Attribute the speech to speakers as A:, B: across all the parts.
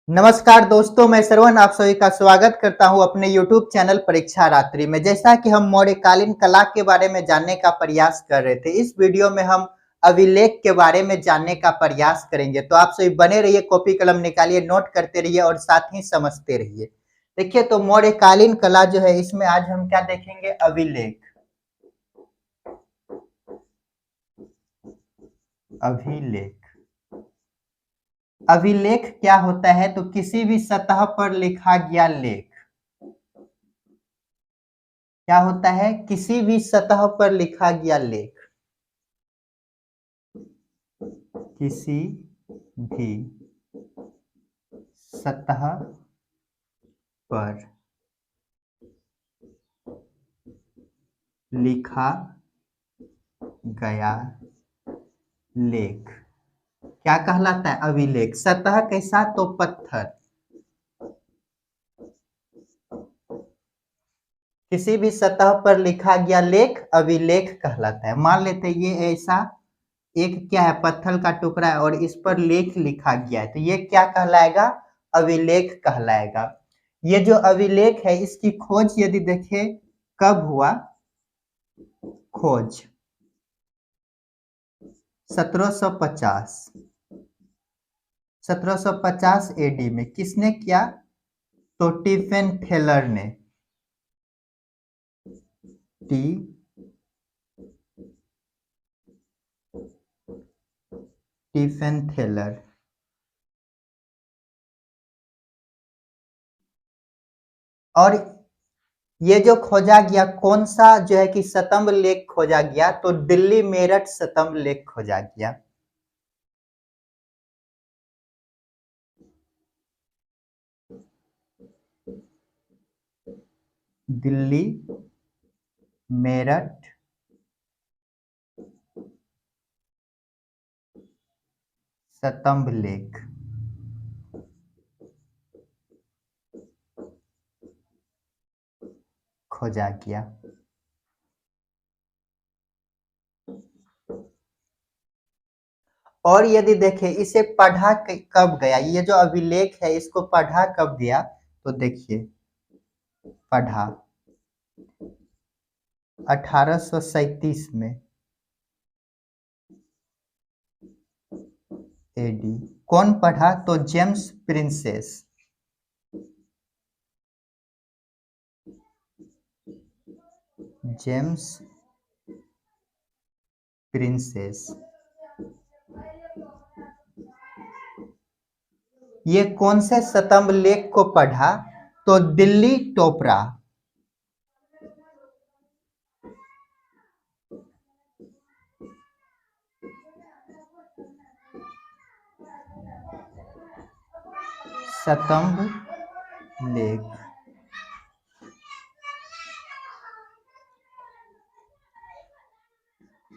A: नमस्कार दोस्तों, मैं श्रवण आप सभी का स्वागत करता हूं अपने YouTube चैनल परीक्षा रात्रि में। जैसा कि हम मौर्यकालीन कला के बारे में जानने का प्रयास कर रहे थे, इस वीडियो में हम अभिलेख के बारे में जानने का प्रयास करेंगे। तो आप सभी बने रहिए, कॉपी कलम निकालिए, नोट करते रहिए और साथ ही समझते रहिए। देखिए, तो मौर्यकालीन कला जो है, इसमें आज हम क्या देखेंगे? अभिलेख। अभिलेख अभिलेख क्या होता है? तो किसी भी सतह पर लिखा गया लेख। क्या होता है? किसी भी सतह पर लिखा गया लेख। किसी भी सतह पर लिखा गया लेख क्या कहलाता है? अभिलेख। सतह कैसा? तो पत्थर। किसी भी सतह पर लिखा गया लेख अभिलेख कहलाता है। मान लेते हैं ये ऐसा एक क्या है? पत्थर का टुकड़ा है और इस पर लेख लिखा गया है, तो ये क्या कहलाएगा? अभिलेख कहलाएगा। ये जो अभिलेख है, इसकी खोज यदि देखें कब हुआ? खोज 1750 1750 एडी में। किसने किया? तो टिफेनथेलर ने। टिफेनथेलर। और ये जो खोजा गया, कौन सा जो है कि स्तंभ लेख खोजा गया? तो दिल्ली मेरठ स्तंभ लेख खोजा गया। दिल्ली मेरठ स्तंभ लेख खोजा गया। और यदि देखें इसे पढ़ा कब गया? ये जो अभिलेख है, इसको पढ़ा कब गया? तो देखिए, पढ़ा 1837 में एडी। कौन पढ़ा? तो जेम्स प्रिंसेस। James princess. ये कौन से स्तंभ लेख को पढ़ा? तो दिल्ली टोपरा। स्तंभ लेख।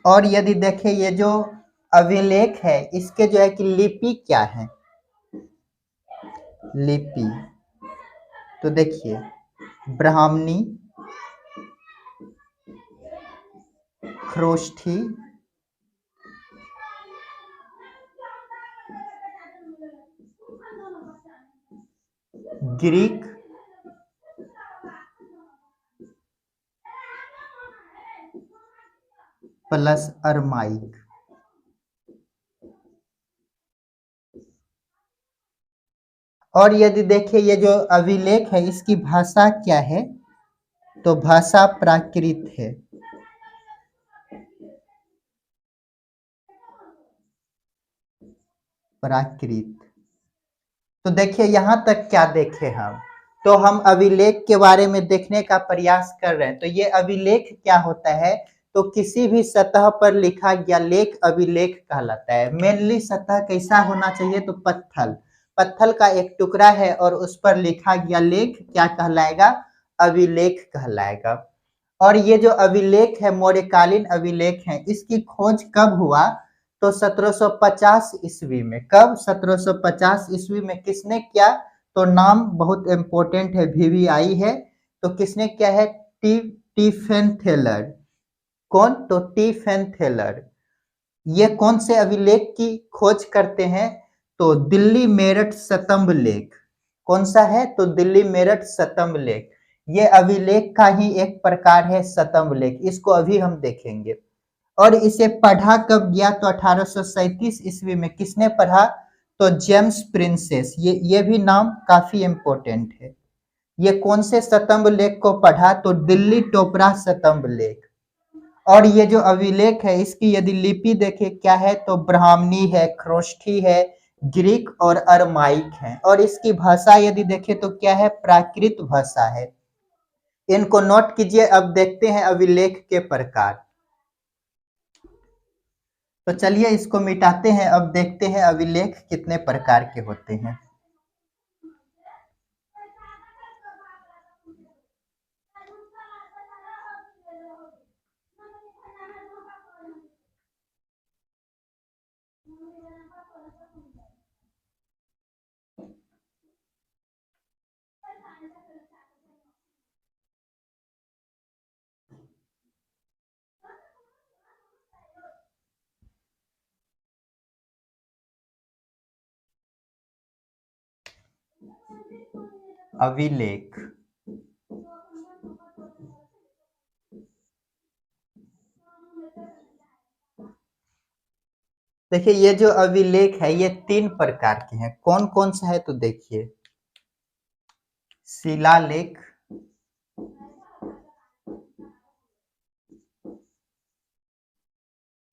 A: और यदि देखें ये जो अभिलेख है, इसके जो है कि लिपि क्या है? लिपि तो देखिए, ब्राह्मणी, खरोष्ठी, ग्रीक, प्लस अरमाइक। और यदि देखें ये जो अभिलेख है, इसकी भाषा क्या है? तो भाषा प्राकृत है। प्राकृत। तो देखिए, यहां तक क्या देखे हम? तो हम अभिलेख के बारे में देखने का प्रयास कर रहे हैं। तो ये अभिलेख क्या होता है? तो किसी भी सतह पर लिखा गया लेख अभिलेख कहलाता है। मेनली सतह कैसा होना चाहिए? तो पत्थर। पत्थर का एक टुकड़ा है और उस पर लिखा गया लेख क्या कहलाएगा? अभिलेख कहलाएगा। और ये जो अभिलेख है, मौर्यकालीन अभिलेख है, इसकी खोज कब हुआ? तो 1750 ईस्वी में। कब? 1750 ईस्वी में। किसने किया? तो नाम बहुत इंपॉर्टेंट है, VVI है। तो किसने किया है? टिफेनथेलर। कौन? तो टिफेनथेलर। ये कौन से अभिलेख की खोज करते हैं? तो दिल्ली मेरठ स्तंभ लेख। कौन सा है? तो दिल्ली मेरठ शतम्भ लेख। ये अभिलेख का ही एक प्रकार है शतम्भ लेख, इसको अभी हम देखेंगे। और इसे पढ़ा कब गया? तो 1837 ईस्वी में। किसने पढ़ा? तो जेम्स प्रिंसेस। ये भी नाम काफी इंपॉर्टेंट है। ये कौन से शतम्भ लेख को पढ़ा? तो दिल्ली टोपरा शतम्भ लेख। और ये जो अभिलेख है इसकी यदि लिपि देखे क्या है? तो ब्राह्मणी है, खरोष्ठी है, ग्रीक और अरमाइक है। और इसकी भाषा यदि देखे तो क्या है? प्राकृत भाषा है। इनको नोट कीजिए। अब देखते हैं अभिलेख के प्रकार। तो चलिए इसको मिटाते हैं। अब देखते हैं अभिलेख कितने प्रकार के होते हैं। अभिलेख। देखिए ये जो अभिलेख है ये 3 प्रकार के हैं। कौन कौन सा है? तो देखिए, शिलालेख,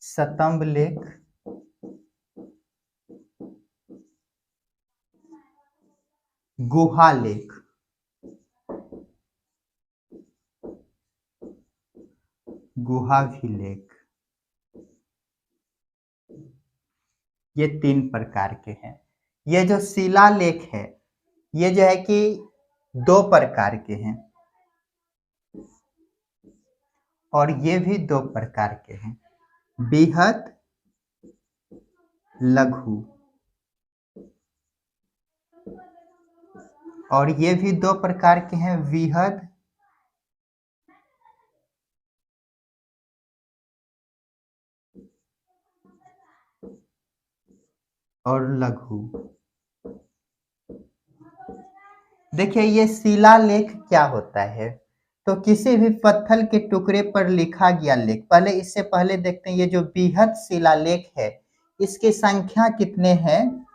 A: शतम्भ लेख, गुहा लेख। गुहाभिलेख। ये 3 प्रकार के हैं। ये जो शिलालेख है ये जो है कि 2 प्रकार के हैं और ये भी 2 प्रकार के हैं, बृहद, लघु। और ये भी 2 प्रकार के हैं, वृहद और लघु। देखिए ये शिलालेख क्या होता है? तो किसी भी पत्थर के टुकड़े पर लिखा गया लेख। पहले इससे पहले देखते हैं ये जो बृहद शिलालेख है इसकी संख्या कितने हैं?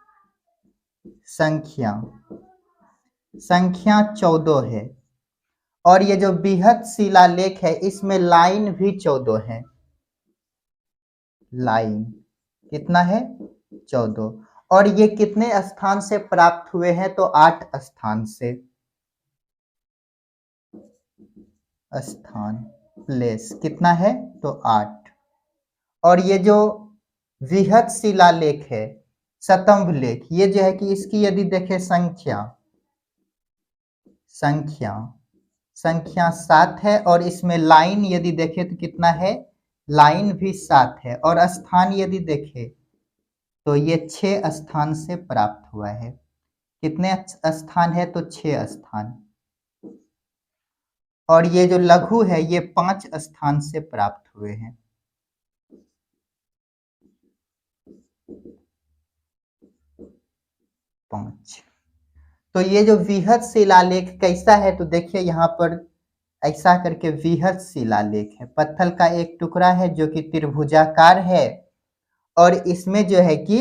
A: संख्या 14 है। और ये जो बृहद शिलालेख है इसमें लाइन भी 14 है। लाइन कितना है? 14। और ये कितने स्थान से प्राप्त हुए हैं? तो 8 स्थान से। स्थान, प्लेस कितना है? तो 8। और ये जो वृहद शिलालेख है, शतम्भ लेख, ये जो है कि इसकी यदि देखें संख्या संख्या 7 है। और इसमें लाइन यदि देखें तो कितना है? लाइन भी 7 है। और स्थान यदि देखें तो ये 6 स्थान से प्राप्त हुआ है। कितने स्थान है? तो 6 स्थान। और ये जो लघु है ये 5 स्थान से प्राप्त हुए हैं। 5। तो ये जो वृहद शिलालेख कैसा है? तो देखिए यहाँ पर ऐसा करके वृहद शिलालेख है। पत्थर का एक टुकड़ा है जो कि त्रिभुजाकार है और इसमें जो है कि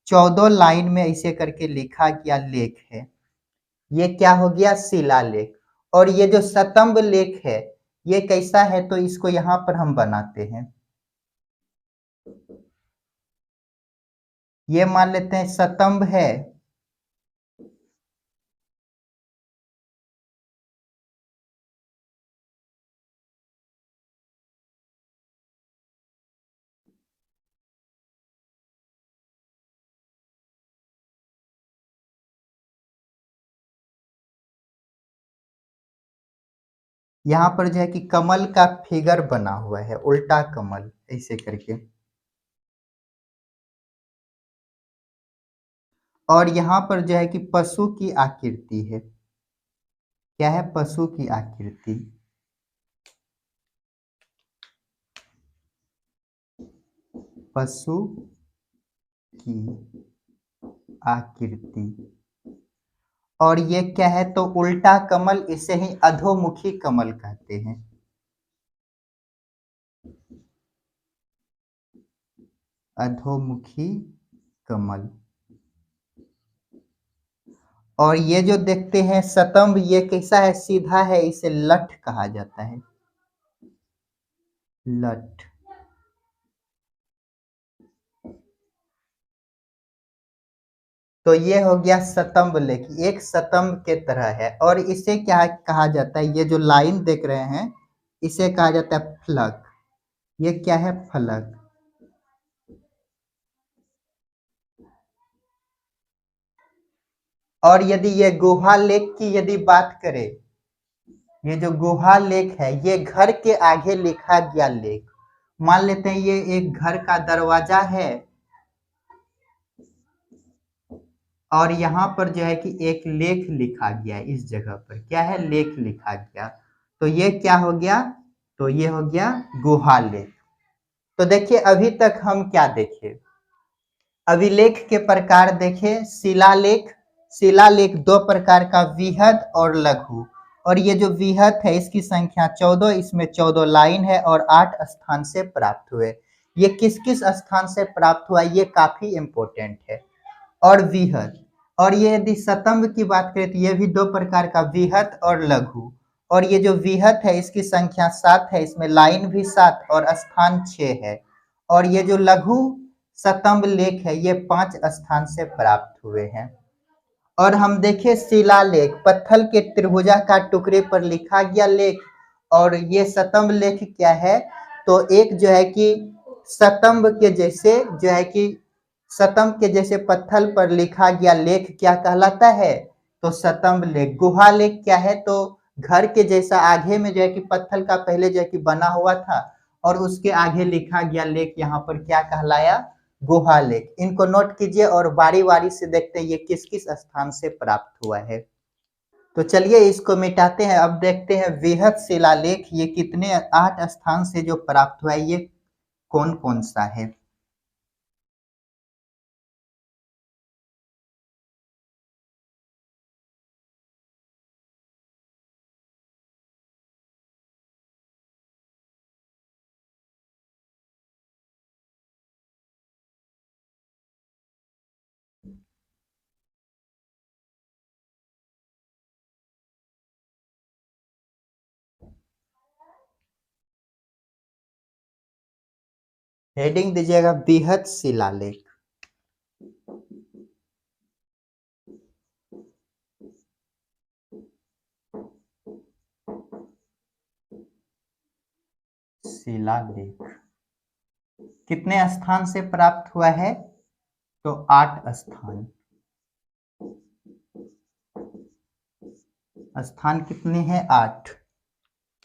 A: 14 लाइन में ऐसे करके लिखा गया लेख है। ये क्या हो गया? शिलालेख। और ये जो शतम्भ लेख है ये कैसा है? तो इसको यहाँ पर हम बनाते हैं। ये मान लेते हैं शतम्भ है। यहाँ पर जो है कि कमल का फिगर बना हुआ है, उल्टा कमल ऐसे करके। और यहाँ पर जो है कि पशु की आकृति है। क्या है? पशु की आकृति। पशु की आकृति। और ये क्या है, तो उल्टा कमल, इसे ही अधोमुखी कमल कहते हैं। अधोमुखी कमल। और ये जो देखते हैं स्तंभ, ये कैसा है, सीधा है, इसे लठ कहा जाता है। लठ। तो ये हो गया स्तंभ लेख, एक स्तंभ के तरह है। और इसे क्या कहा जाता है, ये जो लाइन देख रहे हैं इसे कहा जाता है फलक। ये क्या है, फलक। और यदि ये गुहा लेख की यदि बात करें, ये जो गुहा लेख है ये घर के आगे लिखा गया लेख। मान लेते हैं ये एक घर का दरवाजा है और यहाँ पर जो है कि एक लेख लिखा गया, इस जगह पर क्या है, लेख लिखा गया। तो ये क्या हो गया, तो ये हो गया गुहा लेख। तो देखिए अभी तक हम क्या देखे, अभिलेख के प्रकार देखे, शिलालेख। शिलालेख दो प्रकार का, विहत और लघु। और ये जो विहत है इसकी संख्या 14, इसमें 14 लाइन है और 8 स्थान से प्राप्त हुए। ये किस किस स्थान से प्राप्त हुआ, ये काफी इंपॉर्टेंट है। और विहत, और ये यदि स्तंभ की बात करें तो ये भी दो प्रकार का, विहत और लघु। और ये जो विहत है इसकी संख्या 7 है, इसमें लाइन भी 7 और स्थान 6 है। और ये जो लघु स्तंभ लेख है ये 5 स्थान से प्राप्त हुए हैं। और हम देखें शिलालेख, पत्थर के त्रिभुजाकार टुकड़े पर लिखा गया लेख। और ये स्तंभ लेख क्या है, तो एक जो है कि स्तंभ के जैसे जो है कि स्तंभ के जैसे पत्थर पर लिखा गया लेख क्या कहलाता है, तो स्तंभ लेख। गुहा लेख क्या है, तो घर के जैसा आगे में जो है कि पत्थर का पहले जो है कि बना हुआ था और उसके आगे लिखा गया लेख यहाँ पर क्या कहलाया, गुहा लेख। इनको नोट कीजिए और बारी बारी से देखते हैं ये किस किस स्थान से प्राप्त हुआ है। तो चलिए इसको मिटाते हैं। अब देखते हैं वृहत शिलालेख ये कितने 8 स्थान से जो प्राप्त हुआ है, ये कौन कौन सा है। हेडिंग दीजिएगा वृहत शिलालेख। शिलालेख कितने स्थान से प्राप्त हुआ है, तो 8 स्थान। स्थान कितने हैं, 8।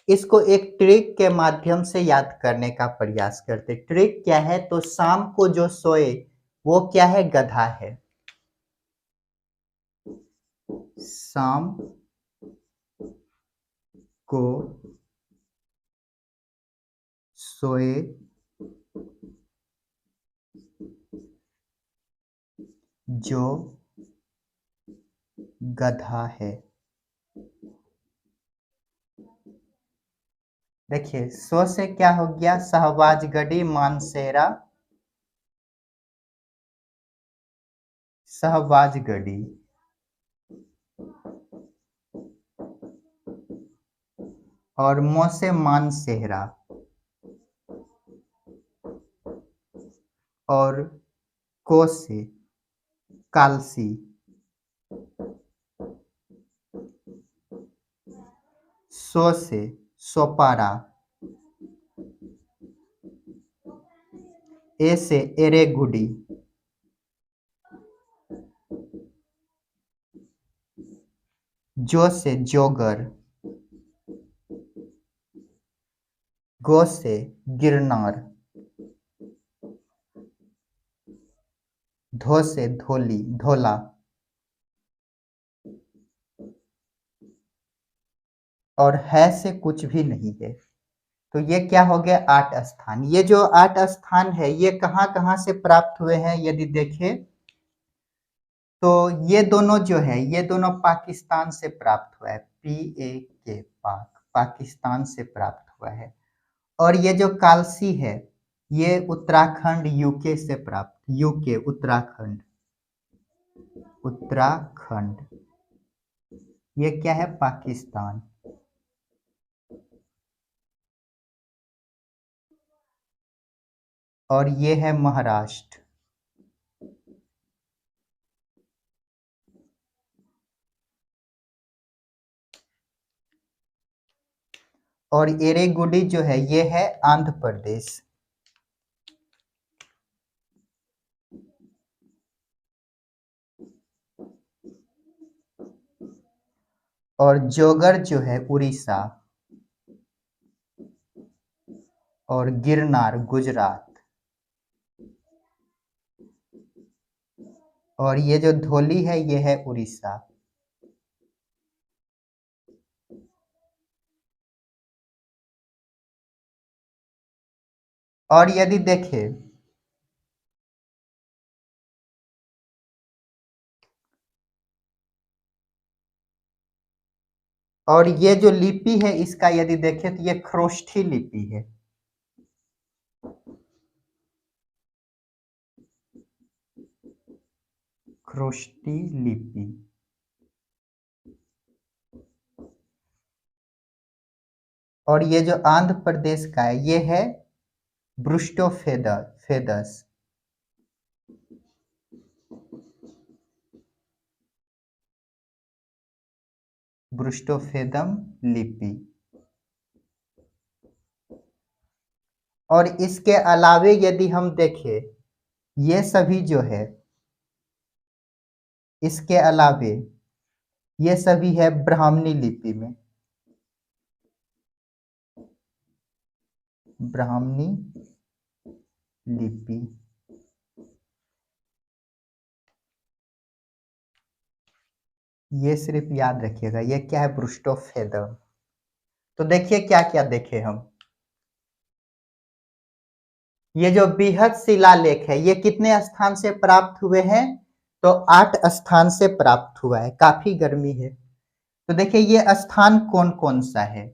A: इसको एक ट्रिक के माध्यम से याद करने का प्रयास करते। ट्रिक क्या है, तो शाम को जो सोए वो क्या है, गधा है। शाम को सोए जो गधा है। देखिए सो से क्या हो गया, सहवाजगढ़ी मानसेरा, सहवाजगढ़ी। और मो से मानसेहरा। और को से कालसी। सो से सोपारा। ए से एरेगुडी। जो से जोगर। गो से गिरनार। धो से धोली, धोला। और है से कुछ भी नहीं है। तो ये क्या हो गया, 8 स्थान। ये जो 8 स्थान है ये कहाँ कहाँ से प्राप्त हुए हैं, यदि देखें तो ये दोनों जो है ये दोनों पाकिस्तान से प्राप्त हुआ है, PAK पाकिस्तान से प्राप्त हुआ है। और ये जो कालसी है ये उत्तराखंड यूके से प्राप्त, यूके उत्तराखंड, उत्तराखंड ये क्या है पाकिस्तान। और ये है महाराष्ट्र। और एरेगुडी जो है ये है आंध्र प्रदेश। और जोगर जो है उड़ीसा। और गिरनार गुजरात। और ये जो धौली है ये है उड़ीसा। और यदि देखें और ये जो लिपि है इसका यदि देखें तो ये खरोष्ठी लिपि है। खरोष्ठी लिपि। और ये जो आंध्र प्रदेश का है ये है ब्रुस्टोफेदस। ब्रुस्टोफेदम लिपि। और इसके अलावे यदि हम देखें ये सभी जो है इसके अलावे ये सभी है ब्राह्मणी लिपि में, ब्राह्मणी लिपि। ये सिर्फ याद रखिएगा ये क्या है ब्रुस्टोफेदम। तो देखिए क्या क्या देखे हम। ये जो बृहद शिलालेख है ये कितने स्थान से प्राप्त हुए हैं, तो 8 स्थान से प्राप्त हुआ है। काफी गर्मी है तो देखिए ये स्थान कौन कौन सा है,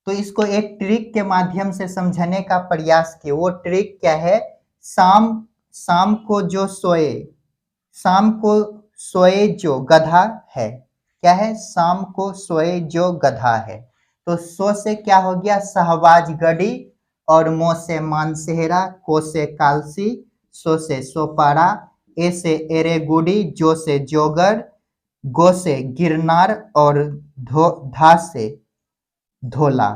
A: तो इसको एक ट्रिक के माध्यम से समझने का प्रयास किए। वो ट्रिक क्या है, शाम शाम को जो सोए, शाम को सोए जो गधा है, क्या है शाम को सोए जो गधा है। तो सो से क्या हो गया शहबाज गढ़ी, और मो से मानसेहरा, को से कालसी, सो से सोपारा, ए से एरेगुडी, जो से जोगर, गो से गिरनार, और धा से धोला।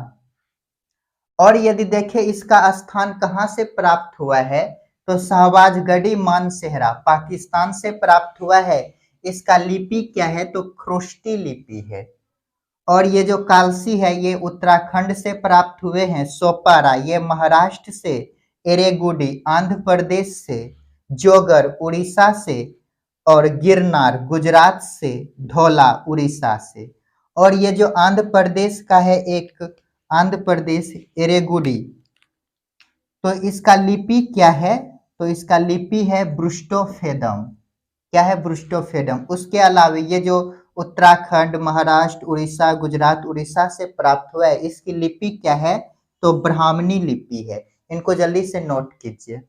A: और यदि देखें इसका स्थान कहाँ से प्राप्त हुआ है, तो शहबाजगढ़ी मानसेहरा पाकिस्तान से प्राप्त हुआ है। इसका लिपि क्या है, तो खरोष्ठी लिपि है। और ये जो कालसी है ये उत्तराखंड से प्राप्त हुए हैं। सोपारा ये महाराष्ट्र से, एरेगुडी आंध्र प्रदेश से, जोगर उड़ीसा से, और गिरनार गुजरात से, धौला उड़ीसा से। और ये जो आंध्र प्रदेश का है एक आंध्र प्रदेश एरेगुडी, तो इसका लिपि क्या है, तो इसका लिपि है ब्रुस्टोफेदम। क्या है ब्रुस्टोफेदम। उसके अलावा ये जो उत्तराखंड महाराष्ट्र उड़ीसा गुजरात उड़ीसा से प्राप्त हुआ है इसकी लिपि क्या है, तो ब्राह्मणी लिपि है। इनको जल्दी से नोट कीजिए।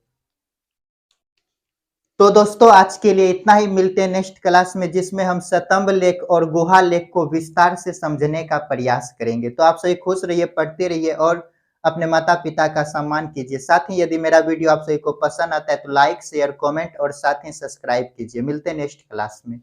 A: तो दोस्तों आज के लिए इतना ही, मिलते हैं नेक्स्ट क्लास में जिसमें हम शतंब लेख और गुहा लेख को विस्तार से समझने का प्रयास करेंगे। तो आप सभी खुश रहिए, पढ़ते रहिए और अपने माता पिता का सम्मान कीजिए। साथ ही यदि मेरा वीडियो आप सभी को पसंद आता है तो लाइक शेयर कमेंट और साथ ही सब्सक्राइब कीजिए। मिलते हैं नेक्स्ट क्लास में।